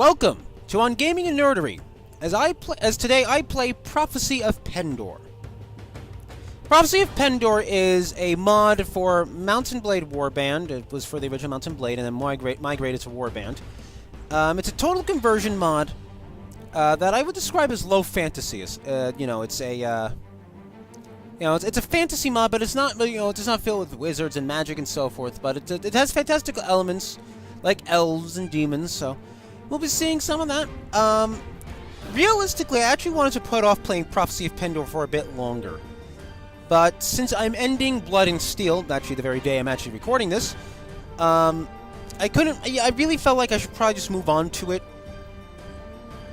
Welcome to On Gaming and Nerdery, as today I play Prophecy of Pendor. Prophecy of Pendor is a mod for Mount Blade Warband. It was for the original Mount Blade and then migrated to Warband. It's a total conversion mod that I would describe as low fantasy. It's a fantasy mod, but it's not, it does not fill with wizards and magic and so forth. But it has fantastical elements like elves and demons. So we'll be seeing some of that. Realistically, I actually wanted to put off playing Prophecy of Pendor for a bit longer. But since I'm ending Blood and Steel, actually the very day I'm actually recording this, I really felt like I should probably just move on to it.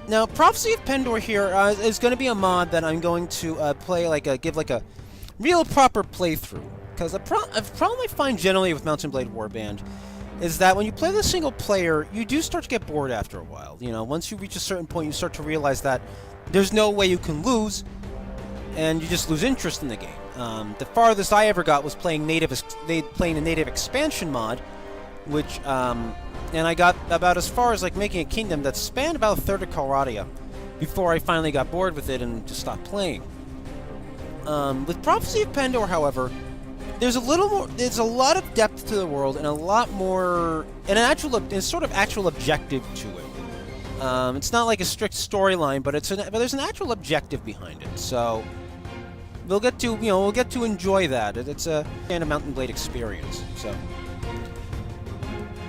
Now, Prophecy of Pendor here is going to be a mod that I'm going to give a real proper playthrough. Because a problem I find generally with Mount Blade Warband is that when you play the single player, you do start to get bored after a while. Once you reach a certain point, you start to realize that there's no way you can lose, and you just lose interest in the game. The farthest I ever got was playing a native expansion mod, which, and I got about as far as making a kingdom that spanned about a third of Calradia before I finally got bored with it and just stopped playing. With Prophecy of Pendor, however, there's a lot of depth to the world and a lot more, and a sort of actual objective to it. It's not like a strict storyline, but there's an actual objective behind it. So we'll get to enjoy that. It's a Mount Blade experience. So,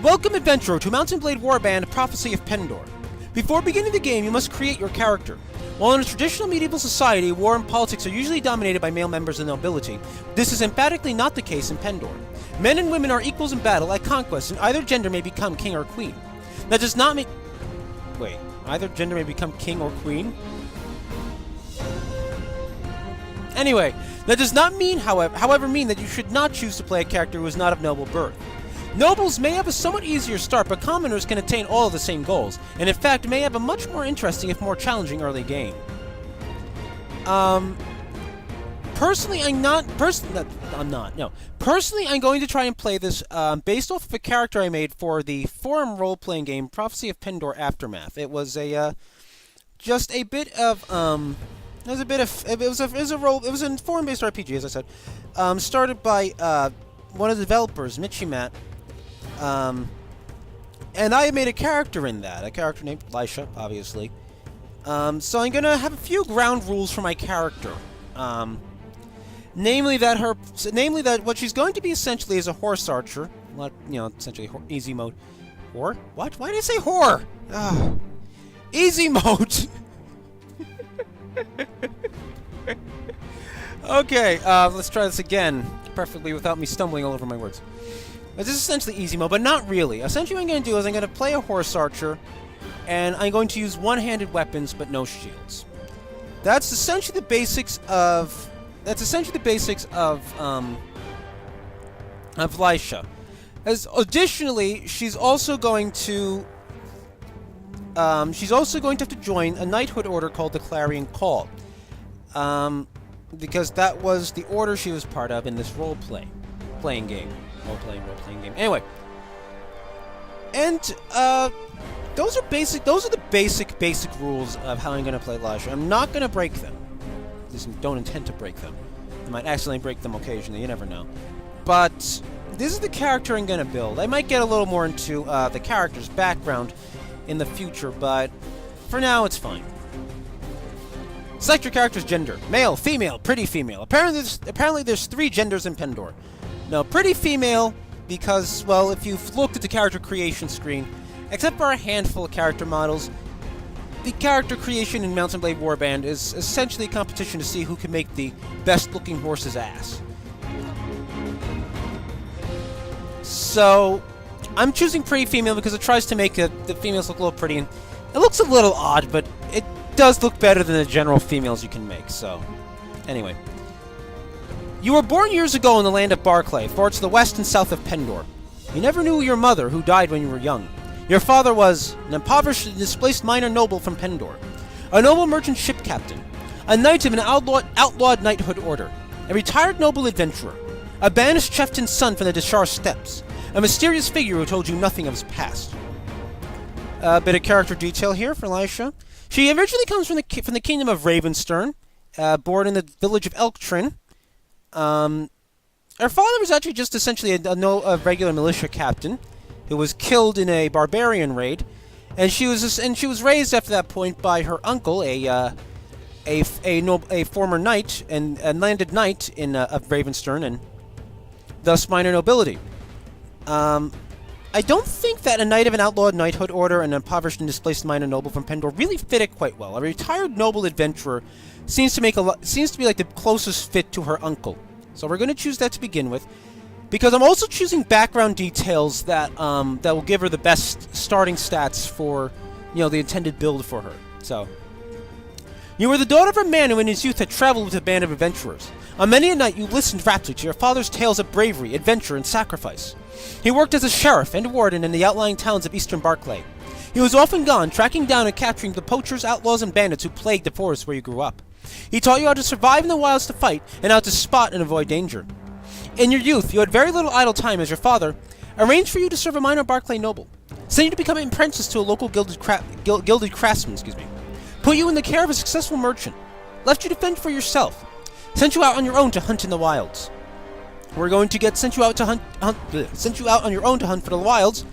welcome, adventurer, to Mount Blade Warband: Prophecy of Pendor. Before beginning the game, you must create your character. While in a traditional medieval society, war and politics are usually dominated by male members of the nobility, this is emphatically not the case in Pendor. Men and women are equals in battle at conquest, and either gender may become king or queen. That does not mean... Wait, either gender may become king or queen? Anyway, that does not mean, however, that you should not choose to play a character who is not of noble birth. Nobles may have a somewhat easier start, but commoners can attain all of the same goals, and in fact may have a much more interesting, if more challenging, early game. Personally, I'm going to try and play this based off of a character I made for the forum role-playing game Prophecy of Pendor Aftermath. It was a forum-based RPG, as I said, started by one of the developers, Michimat. And I made a character in that, a character named Elisha, obviously. So I'm gonna have a few ground rules for my character. Namely that what she's going to be essentially is a horse archer. Essentially easy mode. Whore? What? Why did I say whore? Easy mode! Okay, let's try this again, perfectly without me stumbling all over my words. This is essentially easy mode, but not really. Essentially what I'm going to do is I'm going to play a horse archer, and I'm going to use one-handed weapons, but no shields. That's essentially the basics of... Elisha. Additionally, she's also going to have to join a knighthood order called the Clarion Call. Because that was the order she was part of in this role-playing game. Anyway. And, those are the basic rules of how I'm going to play Elisha. I'm not going to break them. At least I don't intend to break them. I might accidentally break them occasionally, you never know. But this is the character I'm going to build. I might get a little more into the character's background in the future, but for now it's fine. Select your character's gender. Male, female, pretty female. Apparently there's 3 genders in Pendor. Now, pretty female, because, well, if you've looked at the character creation screen, except for a handful of character models, the character creation in Mount Blade Warband is essentially a competition to see who can make the best-looking horse's ass. So, I'm choosing pretty female because it tries to make the females look a little pretty, and it looks a little odd, but it does look better than the general females you can make, so... Anyway. You were born years ago in the land of Barclay, far to the west and south of Pendor. You never knew your mother, who died when you were young. Your father was an impoverished and displaced minor noble from Pendor, a noble merchant ship captain, a knight of an outlawed knighthood order, a retired noble adventurer, a banished chieftain's son from the Deshar steppes, a mysterious figure who told you nothing of his past. A bit of character detail here for Elisha. She originally comes from the kingdom of Ravenstern, born in the village of Elktrin. Her father was actually just essentially a regular militia captain who was killed in a barbarian raid, and she was raised after that point by her uncle, a former knight and a landed knight of Ravenstern, and thus minor nobility. I don't think that a knight of an outlawed knighthood order and an impoverished and displaced minor noble from Pendor really fit it quite well. A retired noble adventurer seems to be like the closest fit to her uncle. So we're going to choose that to begin with, because I'm also choosing background details that will give her the best starting stats for, the intended build for her. So, you were the daughter of a man who in his youth had traveled with a band of adventurers. On many a night you listened raptly to your father's tales of bravery, adventure, and sacrifice. He worked as a sheriff and warden in the outlying towns of eastern Barclay. He was often gone, tracking down and capturing the poachers, outlaws, and bandits who plagued the forest where you grew up. He taught you how to survive in the wilds to fight, and how to spot and avoid danger. In your youth, you had very little idle time as your father arranged for you to serve a minor Barclay noble, sent you to become an apprentice to a local gilded craftsman, put you in the care of a successful merchant, left you to fend for yourself, sent you out on your own to hunt in the wilds. We're going to sent you out on your own to hunt for the wilds,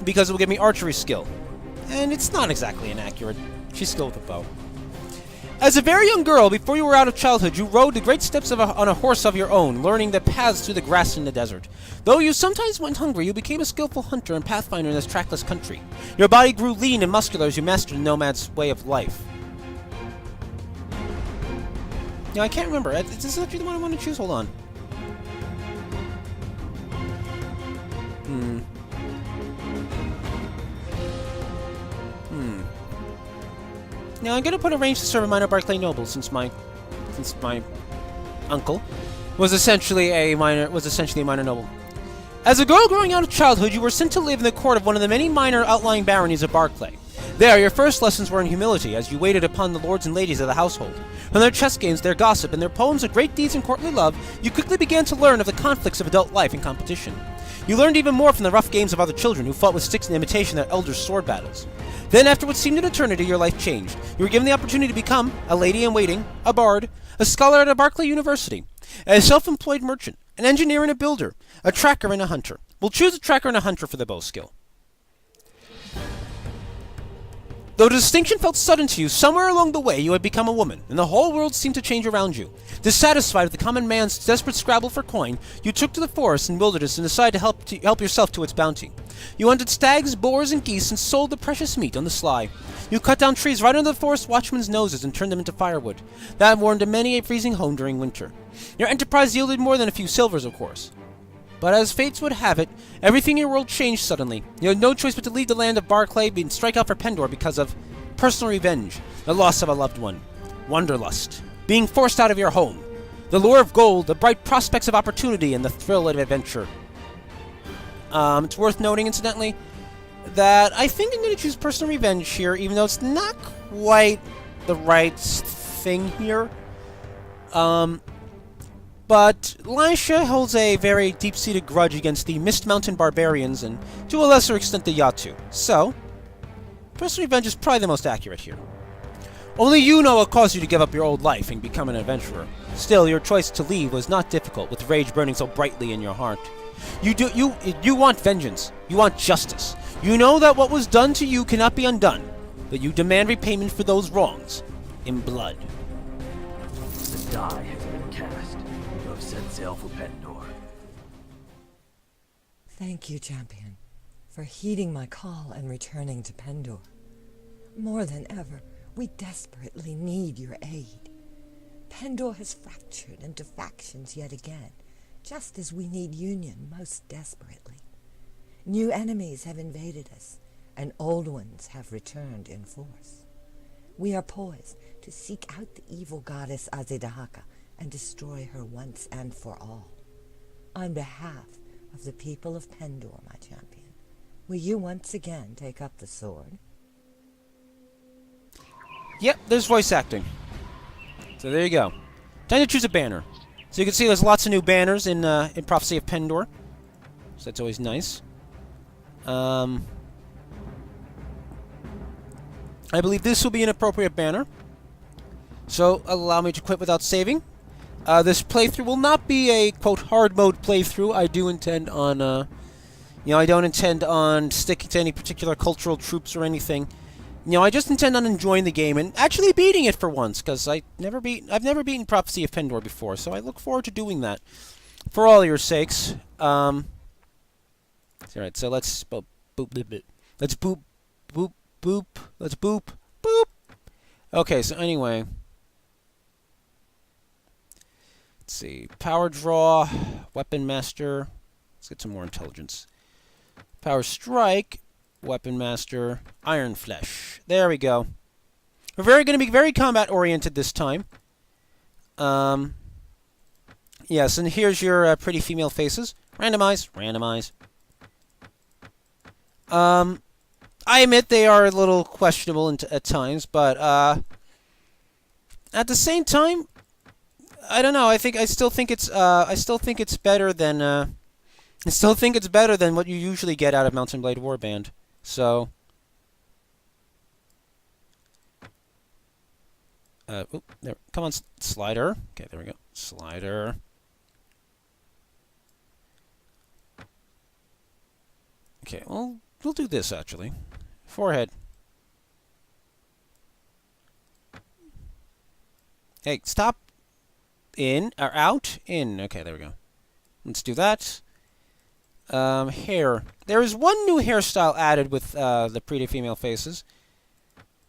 because it will give me archery skill. And it's not exactly inaccurate. She's skilled with a bow. As a very young girl, before you were out of childhood, you rode the great steps on a horse of your own, learning the paths through the grass in the desert. Though you sometimes went hungry, you became a skillful hunter and pathfinder in this trackless country. Your body grew lean and muscular as you mastered the nomad's way of life. I can't remember. Is this actually the one I want to choose? Hold on. Now I'm gonna put arrange to serve a minor Barclay noble, since my uncle was essentially a minor noble. As a girl growing out of childhood, you were sent to live in the court of one of the many minor outlying baronies of Barclay. There, your first lessons were in humility, as you waited upon the lords and ladies of the household. From their chess games, their gossip, and their poems of great deeds and courtly love, you quickly began to learn of the conflicts of adult life and competition. You learned even more from the rough games of other children who fought with sticks in imitation of their elders' sword battles. Then, after what seemed an eternity, your life changed. You were given the opportunity to become a lady-in-waiting, a bard, a scholar at a Barclay University, a self-employed merchant, an engineer and a builder, a tracker and a hunter. We'll choose a tracker and a hunter for the bow skill. Though the distinction felt sudden to you, somewhere along the way you had become a woman, and the whole world seemed to change around you. Dissatisfied with the common man's desperate scrabble for coin, you took to the forest and wilderness and decided to help yourself to its bounty. You hunted stags, boars, and geese and sold the precious meat on the sly. You cut down trees right under the forest watchmen's noses and turned them into firewood. That warmed a many a freezing home during winter. Your enterprise yielded more than a few silvers, of course. But as fates would have it, everything in your world changed suddenly. You had no choice but to leave the land of Barclay and strike out for Pendor because of personal revenge, the loss of a loved one, wanderlust, being forced out of your home, the lure of gold, the bright prospects of opportunity, and the thrill of adventure. It's worth noting, incidentally, that I think I'm going to choose personal revenge here, even though it's not quite the right thing here. But Elisha holds a very deep-seated grudge against the Mist Mountain Barbarians, and to a lesser extent the Yatu. So, personal revenge is probably the most accurate here. Only you know what caused you to give up your old life and become an adventurer. Still, your choice to leave was not difficult, with rage burning so brightly in your heart. You want vengeance. You want justice. You know that what was done to you cannot be undone, but you demand repayment for those wrongs in blood. The die has been cast. You have set sail for Pendor. Thank you, champion, for heeding my call and returning to Pendor. More than ever, we desperately need your aid. Pendor has fractured into factions yet again, just as we need union most desperately. New enemies have invaded us, and old ones have returned in force. We are poised to seek out the evil goddess Azedahaka and destroy her once and for all. On behalf of the people of Pendor, my champion, will you once again take up the sword? Yep, there's voice acting. So there you go. Time to choose a banner. So you can see there's lots of new banners in Prophecy of Pendor. So that's always nice. I believe this will be an appropriate banner. So, allow me to quit without saving. This playthrough will not be a, quote, hard mode playthrough. I do intend on, I don't intend on sticking to any particular cultural troops or anything. I just intend on enjoying the game and actually beating it for once, because I've never beaten Prophecy of Pendor before, so I look forward to doing that. For all your sakes. Alright, so let's boop, let's boop, boop, boop, let's boop, boop. Okay, so anyway. Let's see. Power draw, weapon master. Let's get some more intelligence. Power strike, weapon master, iron flesh. There we go. We're going to be very combat oriented this time. Yes, and here's your pretty female faces. Randomize, randomize. I admit they are a little questionable at times, but at the same time, I don't know. I still think it's better than what you usually get out of Mount Blade Warband. So, there. Come on, slider. Okay, there we go. Slider. Okay, well, we'll do this actually. Forehead. Hey, stop. In or out? In. Okay, there we go. Let's do that. Hair. There is one new hairstyle added with the pretty female faces.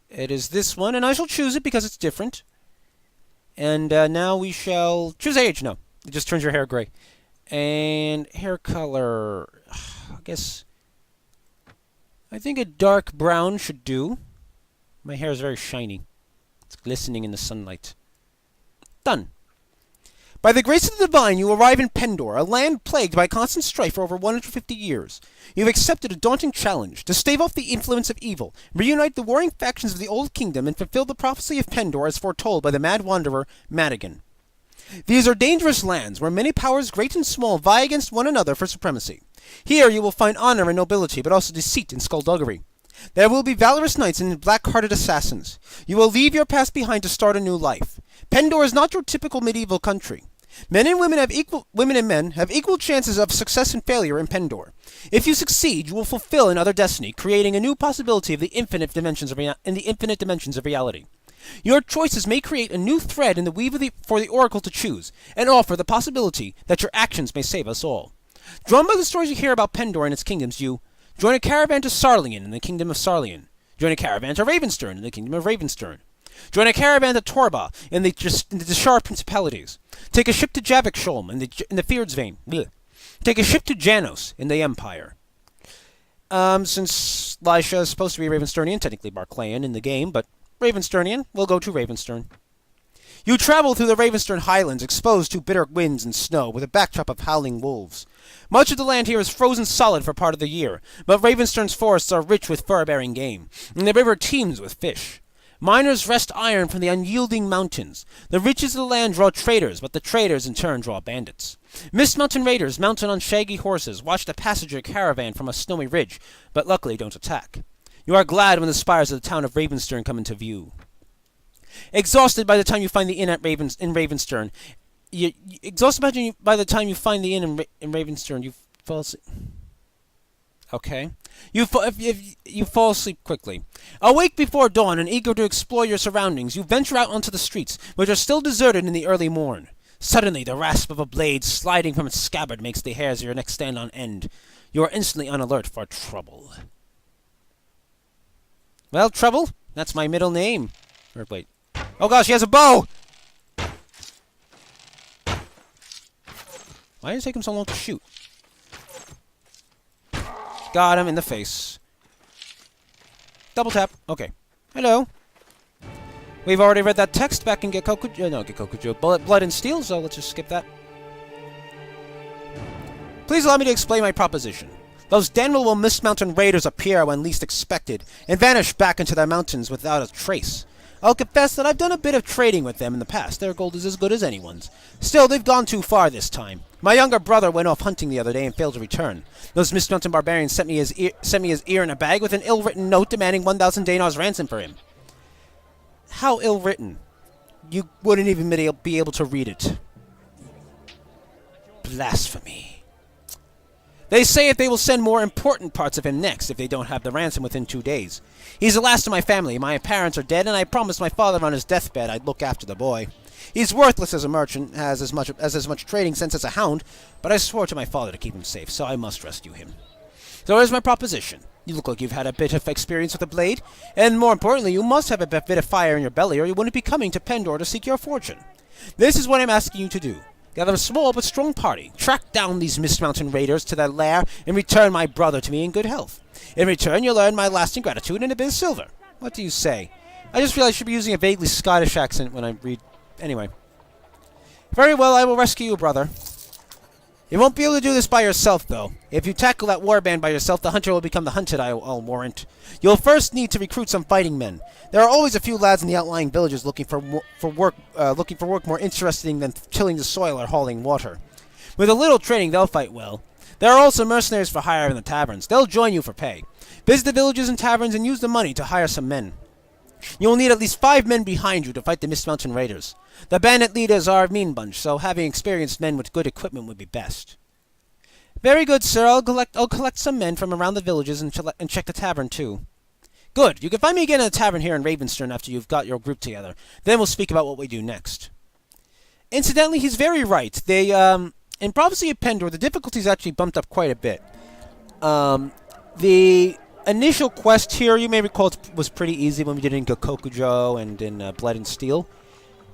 It is this one, and I shall choose it because it's different. And now we shall choose age. No, it just turns your hair gray. And hair color. I think a dark brown should do. My hair is very shiny. It's glistening in the sunlight. Done. By the grace of the divine, you arrive in Pendor, a land plagued by constant strife for over 150 years. You have accepted a daunting challenge to stave off the influence of evil, reunite the warring factions of the Old Kingdom, and fulfill the prophecy of Pendor as foretold by the mad wanderer Madigan. These are dangerous lands where many powers, great and small, vie against one another for supremacy. Here you will find honor and nobility, but also deceit and skullduggery. There will be valorous knights and black-hearted assassins. You will leave your past behind to start a new life. Pendor is not your typical medieval country. Men and women have equal chances of success and failure in Pendor. If you succeed, you will fulfill another destiny, creating a new possibility of the infinite dimensions of reality. Your choices may create a new thread in the weave for the Oracle to choose, and offer the possibility that your actions may save us all. Drawn by the stories you hear about Pendor and its kingdoms, you join a caravan to Sarlian in the kingdom of Sarlian. Join a caravan to Ravenstern in the kingdom of Ravenstern. Join a caravan to Torba in the Deshar principalities. Take a ship to Javikshulm in the Fierdsvane. Blech. Take a ship to Janos in the Empire. Since Lisha is supposed to be Ravensternian, technically Barclayan in the game, but Ravensternian, we'll go to Ravenstern. You travel through the Ravenstern Highlands, exposed to bitter winds and snow, with a backdrop of howling wolves. Much of the land here is frozen solid for part of the year, but Ravenstern's forests are rich with fur-bearing game, and the river teems with fish. Miners wrest iron from the unyielding mountains. The riches of the land draw traders, but the traders in turn draw bandits. Mist Mountain raiders, mounted on shaggy horses, watch the passage of a caravan from a snowy ridge, but luckily don't attack. You are glad when the spires of the town of Ravenstern come into view. Exhausted by the time you find the inn in Ravenstern, you fall asleep. Okay. You fall asleep quickly. Awake before dawn and eager to explore your surroundings, you venture out onto the streets, which are still deserted in the early morn. Suddenly, the rasp of a blade sliding from its scabbard makes the hairs of your neck stand on end. You are instantly on alert for trouble. Well, Trouble, that's my middle name. Or wait. Oh gosh, he has a bow! Why did it take him so long to shoot? Got him in the face. Double tap. Okay. Hello. We've already read that text back in Gekkokujo. Blood and Steel, so let's just skip that. Please allow me to explain my proposition. Those damnable Mist Mountain raiders appear when least expected, and vanish back into their mountains without a trace. I'll confess that I've done a bit of trading with them in the past. Their gold is as good as anyone's. Still, they've gone too far this time. My younger brother went off hunting the other day and failed to return. Those mismounted barbarians sent me his ear in a bag with an ill-written note demanding 1,000 dinars ransom for him. How ill-written? You wouldn't even be able to read it. Blasphemy. They say if they will send more important parts of him next if they don't have the ransom within 2 days. He's the last of my family. My parents are dead, and I promised my father on his deathbed I'd look after the boy. He's worthless as a merchant, has as much trading sense as a hound, but I swore to my father to keep him safe, so I must rescue him. So here's my proposition. You look like you've had a bit of experience with the blade, and more importantly, you must have a bit of fire in your belly, or you wouldn't be coming to Pendor to seek your fortune. This is what I'm asking you to do. Gather a small but strong party, track down these Mist Mountain raiders to their lair, and return my brother to me in good health. In return, you'll earn my lasting gratitude and a bit of silver. What do you say? I just feel I should be using a vaguely Scottish accent when I read... Anyway. Very well, I will rescue you, brother. You won't be able to do this by yourself, though. If you tackle that warband by yourself, the hunter will become the hunted, I'll warrant. You'll first need to recruit some fighting men. There are always a few lads in the outlying villages looking for work more interesting than tilling the soil or hauling water. With a little training, they'll fight well. There are also mercenaries for hire in the taverns. They'll join you for pay. Visit the villages and taverns and use the money to hire some men. You will need at least 5 men behind you to fight the Mist Mountain raiders. The bandit leaders are a mean bunch, so having experienced men with good equipment would be best. Very good, sir. I'll collect some men from around the villages and check the tavern, too. Good. You can find me again in the tavern here in Ravenstern after you've got your group together. Then we'll speak about what we do next. Incidentally, he's very right. In Prophecy of Pendor, the difficulty's actually bumped up quite a bit. The initial quest here, you may recall, was pretty easy when we did it in Gokokujo and in Blood and Steel.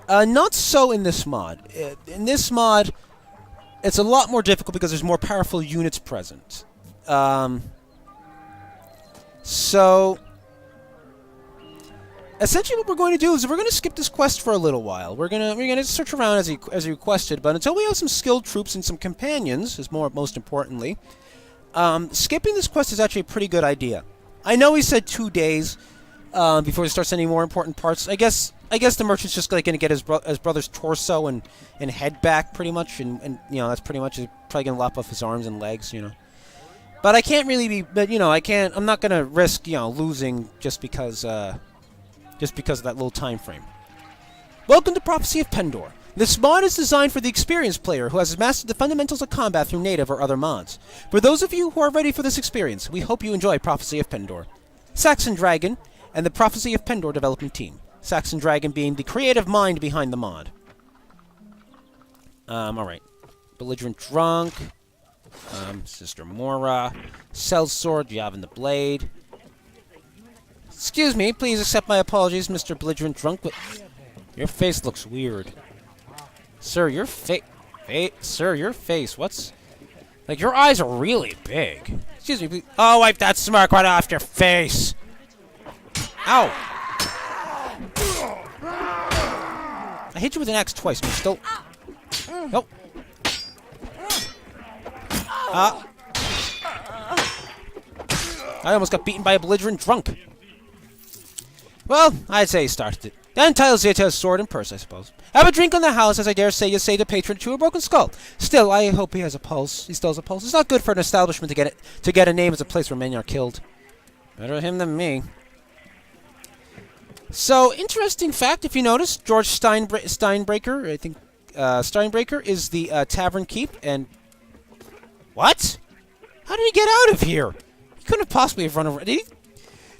Not so in this mod. In this mod, it's a lot more difficult because there's more powerful units present. So, essentially what we're going to do is we're going to skip this quest for a little while. We're gonna search around as he requested, but until we have some skilled troops and some companions, is most importantly, skipping this quest is actually a pretty good idea. I know he said 2 days before he starts any more important parts. I guess the merchant's just going to get his brother's torso and head back, pretty much, and you know, that's pretty much, he's probably going to lop off his arms and legs, you know. But I can't really be, but you know, I'm not going to risk, you know, losing just because of that little time frame. Welcome to Prophecy of Pendor. This mod is designed for the experienced player who has mastered the fundamentals of combat through native or other mods. For those of you who are ready for this experience, we hope you enjoy Prophecy of Pendor. Saxon Dragon and the Prophecy of Pendor development team. Saxon Dragon being the creative mind behind the mod. Alright. Belligerent Drunk. Sister Mora. Sellsword, Yavin the Blade. Excuse me, please accept my apologies, Mr. Belligerent Drunk, but your face looks weird. Sir, your face, what's... Like, your eyes are really big. Excuse me, please. Oh, wipe that smirk right off your face! Ow! I hit you with an axe twice, and you're still... Nope. I almost got beaten by a belligerent drunk. Well, I'd say he started it. Then tells you to his sword and purse, I suppose. Have a drink on the house, as I dare say you saved a patron to a broken skull. Still, I hope he has a pulse. He still has a pulse. It's not good for an establishment to get a name as a place where men are killed. Better him than me. So, interesting fact, if you notice, George Steinbreaker, I think, Steinbreaker is the tavern keep, and... What? How did he get out of here? He couldn't possibly have run over... Did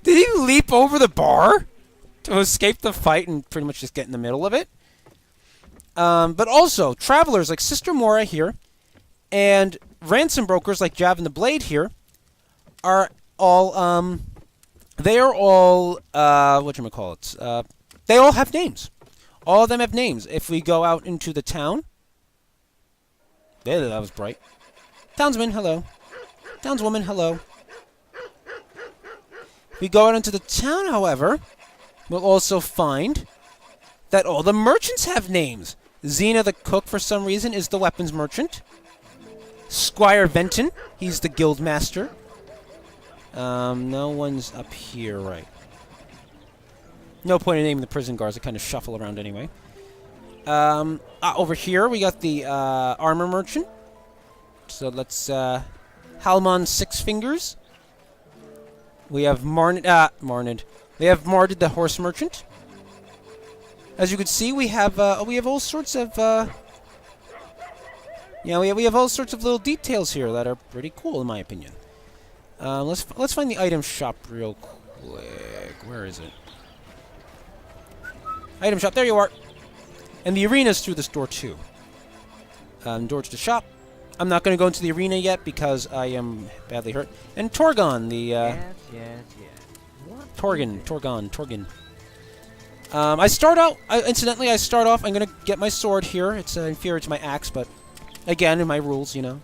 he leap over the bar to escape the fight and pretty much just get in the middle of it? But also, travelers like Sister Mora here, and ransom brokers like Javin the Blade here, are all, they are all, whatchamacallit, they all have names. All of them have names. If we go out into the town... There, that was bright. Townsman, hello. Townswoman, hello. If we go out into the town, however, we'll also find that all the merchants have names. Xena the cook, for some reason, is the weapons merchant. Squire Venton, he's the guild master. No one's up here, right? No point in naming the prison guards. They kind of shuffle around anyway. Over here, we got the armor merchant. So let's Halmon Six Fingers. We have Marnid. We have Mardid the Horse Merchant. As you can see, we have all sorts of we have all sorts of little details here that are pretty cool in my opinion. Let's find the item shop real quick. Where is it? Item shop. There you are. And the arena's through this door too. Door to the shop. I'm not going to go into the arena yet because I am badly hurt. And Torgon, the Yes. Torgon. I start out. Incidentally, I start off. I'm going to get my sword here. It's inferior to my axe, but again, in my rules, you know.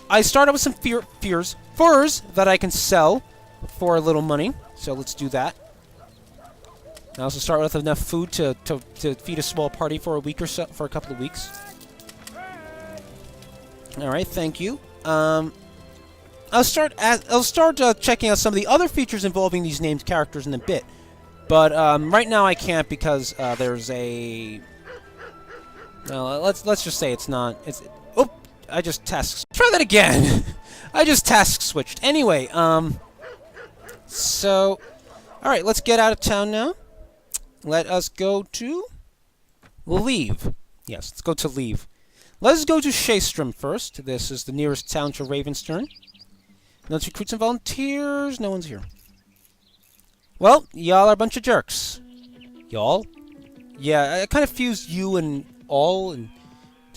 I start out with some furs that I can sell for a little money. So let's do that. I also start with enough food to feed a small party for a week or so, for a couple of weeks. All right, thank you. I'll start checking out some of the other features involving these named characters in a bit, but right now I can't because there's a. No, let's just say it's not. Oh, I just Try that again. I just task switched. Anyway, so, all right, let's get out of town now. Let us go to Leave. Yes, let's go to Leave. Let's go to Shaystrom first. This is the nearest town to Ravenstern. Let's recruit some volunteers. No one's here. Well, y'all are a bunch of jerks. Y'all? Yeah, I kind of fused you and all into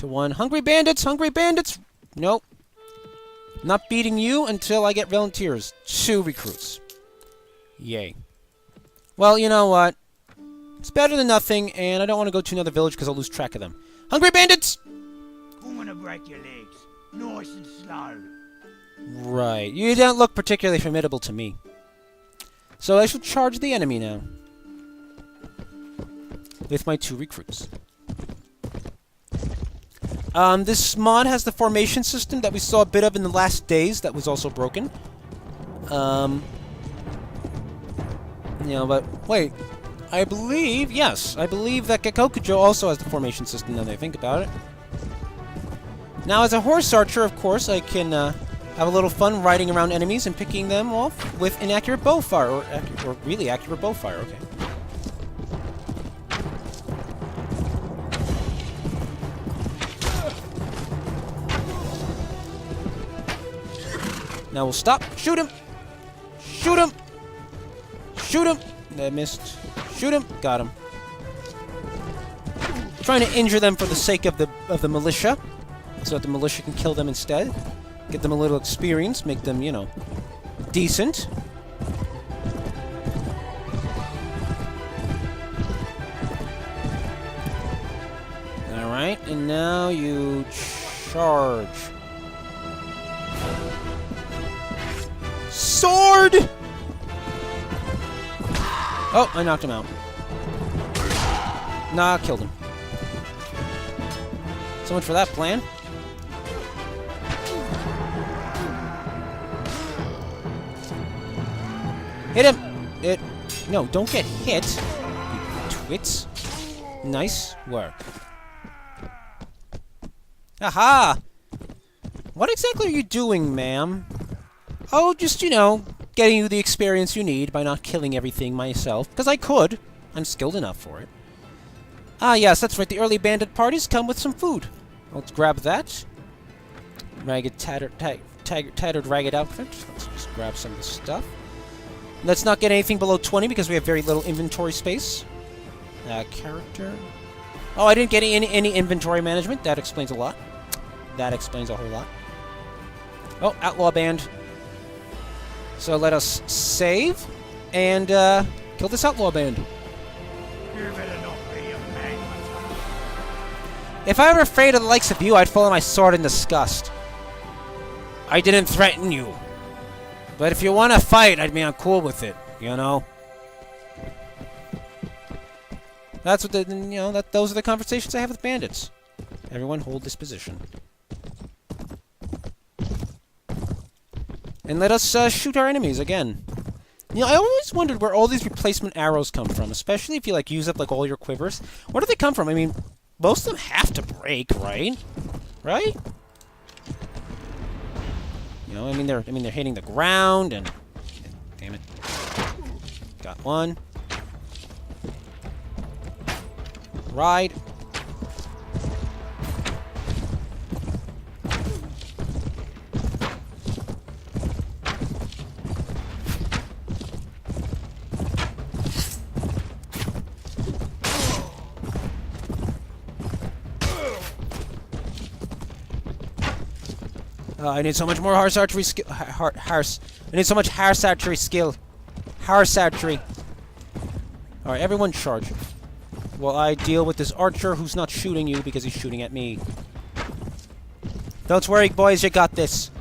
one. Hungry bandits! Hungry bandits! Nope. Not beating you until I get volunteers. 2 recruits. Yay. Well, you know what? It's better than nothing, and I don't want to go to another village because I'll lose track of them. Hungry bandits! I'm gonna break your legs. Nice and slow. Right. You don't look particularly formidable to me. So I shall charge the enemy now. With my 2 recruits. This mod has the formation system that we saw a bit of in the last days that was also broken. But wait. I believe that Gekkokujo also has the formation system now that I think about it. Now, as a horse archer, of course, I can have a little fun riding around enemies and picking them off with inaccurate bowfire, or really accurate bowfire, okay. Now we'll stop. Shoot him! Shoot him! Shoot him! I missed. Shoot him! Got him. Trying to injure them for the sake of the militia, so that the militia can kill them instead. Get them a little experience, make them, you know, decent. Alright, and now you charge. Sword! Oh, I knocked him out. Nah, killed him. So much for that plan. Hit him! No, don't get hit, you twits. Nice work. Aha! What exactly are you doing, ma'am? Oh, just, you know, getting you the experience you need by not killing everything myself. Because I could. I'm skilled enough for it. Ah, yes, that's right. The early bandit parties come with some food. Let's grab that. Tattered, ragged outfit. Let's just grab some of the stuff. Let's not get anything below 20 because we have very little inventory space. Character. Oh, I didn't get any inventory management. That explains a lot. That explains a whole lot. Oh, outlaw band. So let us save and kill this outlaw band. You better not be a man. If I were afraid of the likes of you, I'd follow my sword in disgust. I didn't threaten you. But if you want to fight, I'd be uncool with it, you know? That's what those are the conversations I have with bandits. Everyone hold this position. And let us shoot our enemies again. You know, I always wondered where all these replacement arrows come from, especially if you, like, use up, like, all your quivers. Where do they come from? I mean, most of them have to break, right? Right? know, I mean they're hitting the ground and damn it. Got one. Ride. I need so much more horse archery skill. I need so much horse archery skill. Horse archery. Alright, everyone charge. While I deal with this archer who's not shooting you because he's shooting at me. Don't worry, boys, you got this.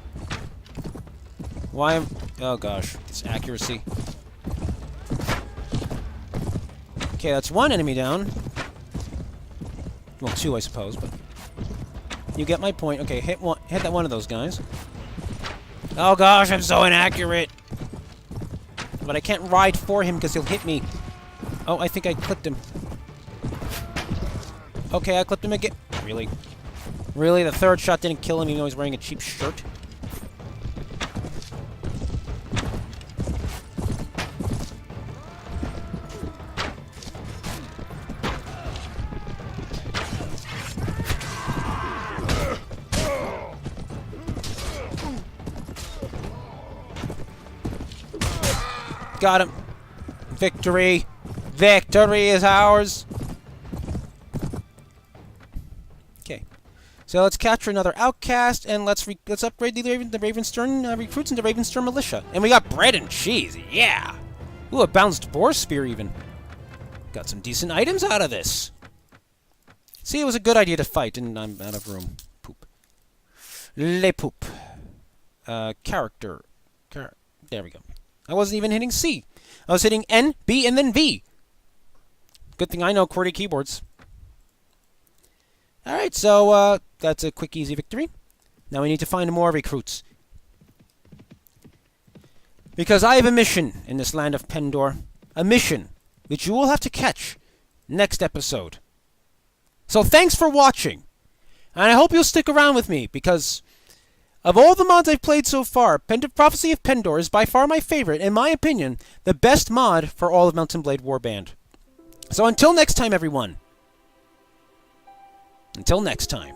Why am... Oh gosh, it's accuracy. Okay, that's one enemy down. Well, two, I suppose, but... You get my point. Okay, hit that one of those guys. Oh gosh, I'm so inaccurate. But I can't ride for him because he'll hit me. Oh, I think I clipped him. Okay, I clipped him again. Really? Really? The third shot didn't kill him even though he's wearing a cheap shirt? Got him. Victory. Victory is ours. Okay. So let's capture another outcast and let's upgrade the Ravenstern recruits into Ravenstern militia. And we got bread and cheese. Yeah. Ooh, a bounced boar spear even. Got some decent items out of this. See, it was a good idea to fight and I'm out of room. Poop. Le poop. Character. There we go. I wasn't even hitting C. I was hitting N, B, and then V. Good thing I know QWERTY keyboards. Alright, so that's a quick, easy victory. Now we need to find more recruits. Because I have a mission in this land of Pendor. A mission which you will have to catch next episode. So thanks for watching. And I hope you'll stick around with me because... Of all the mods I've played so far, Prophecy of Pendor is by far my favorite, in my opinion, the best mod for all of Mount Blade Warband. So until next time, everyone. Until next time.